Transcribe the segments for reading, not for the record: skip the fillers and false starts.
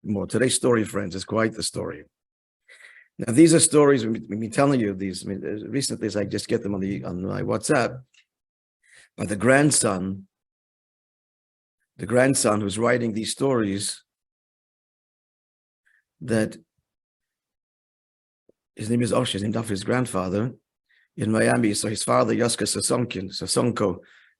more. Today's story, friends, is quite the story. Now, these are stories we've been telling you these. I mean, recently, as I just get them on my WhatsApp, by the grandson who's writing these stories, that his name is Osher, he's named after his grandfather in Miami. So his father, Yoska Sasonko,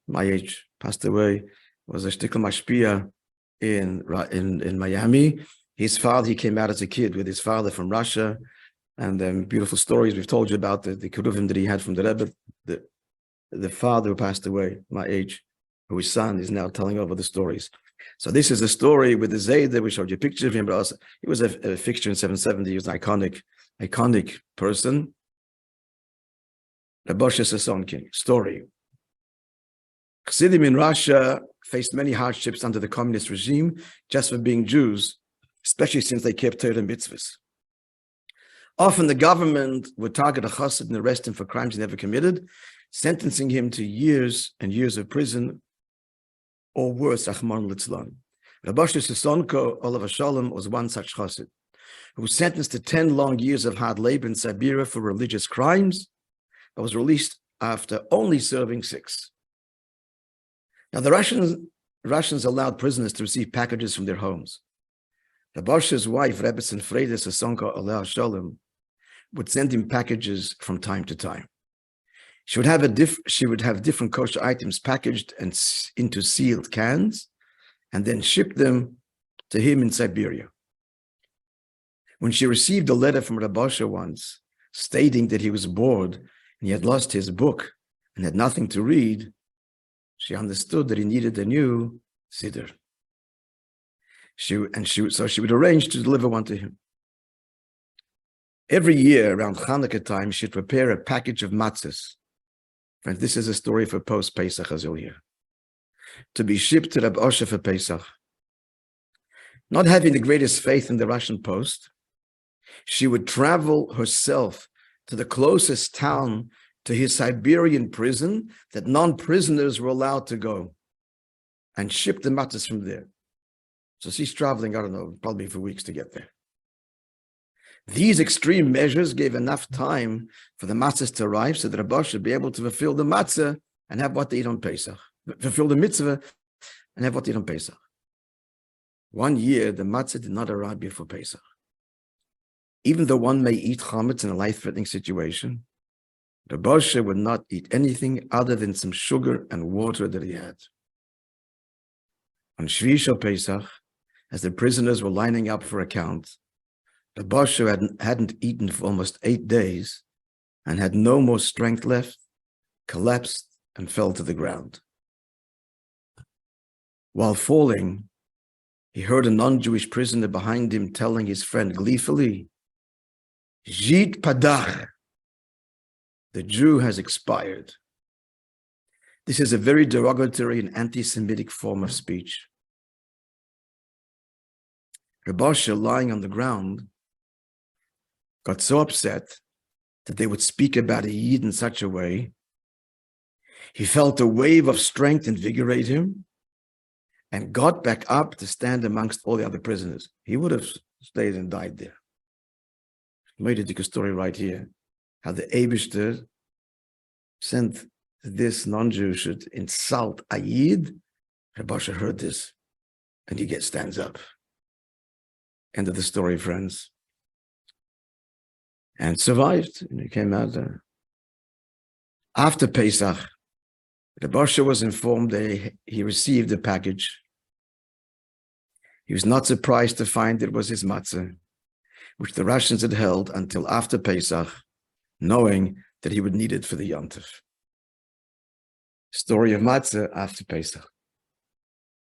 my age, passed away, was a shtickl mashpia in Miami. His father, he came out as a kid with his father from Russia, and beautiful stories we've told you about the Keruvim that he had from the Rebbe. The father who passed away, my age, whose son is now telling over the stories. So this is a story with the ZHID. We showed you a picture of him, but also he was a fixture in 770. He was an iconic person. The Moishe Sasonkin story. Chassidim in Russia faced many hardships under the communist regime just for being Jews, especially since they kept Torah and mitzvahs. Often the government would target a chassid and arrest him for crimes he never committed, sentencing him to years and years of prison, or worse, Achman Litzlan. Rabbi Sasonko, Olav Shalom, was one such chassid, who was sentenced to 10 long years of hard labor in Siberia for religious crimes, but was released after only serving 6. Now, the Russians allowed prisoners to receive packages from their homes. Rabbi's wife, Rebbe Frieda Sasonko, Olav Shalom, would send him packages from time to time. She would have different kosher items packaged and into sealed cans, and then ship them to him in Siberia. When she received a letter from Rabbi once stating that he was bored and he had lost his book and had nothing to read, she understood that he needed a new siddur. So she would arrange to deliver one to him. Every year around Hanukkah time, she'd prepare a package of matzahs. Friends, this is a story for post-Pesach as you'll hear, to be shipped to Rabbi Osher for Pesach. Not having the greatest faith in the Russian post, she would travel herself to the closest town to his Siberian prison that non-prisoners were allowed to go, and ship the matzahs from there. So she's traveling, I don't know, probably for weeks to get there. These extreme measures gave enough time for the matzahs to arrive so that Rabbi should be able to fulfill the matzah and have what they eat on Pesach. Fulfill the mitzvah and have what they eat on Pesach. One year, the matzah did not arrive before Pesach. Even though one may eat chametz in a life-threatening situation, Rabbi would not eat anything other than some sugar and water that he had. On Shvi Shel Pesach, as the prisoners were lining up for account, Rabbi hadn't eaten for almost 8 days and had no more strength left, collapsed, and fell to the ground. While falling, he heard a non-Jewish prisoner behind him telling his friend gleefully, "ZHID PADACH, the Jew has expired." This is a very derogatory and anti-Semitic form of speech. Rabbi, lying on the ground, got so upset that they would speak about a Yid in such a way. He felt a wave of strength invigorate him and got back up to stand amongst all the other prisoners. He would have stayed and died there. Made a story right here, how the Eibishter sent this non-Jew should insult a Yid. Rabbi heard this, and he stands up. End of the story, friends. And survived, and he came out there. After Pesach, Rabbi was informed that he received a package. He was not surprised to find it was his matzah, which the Russians had held until after Pesach, knowing that he would need it for the Yom Tov. Story of matzah after Pesach.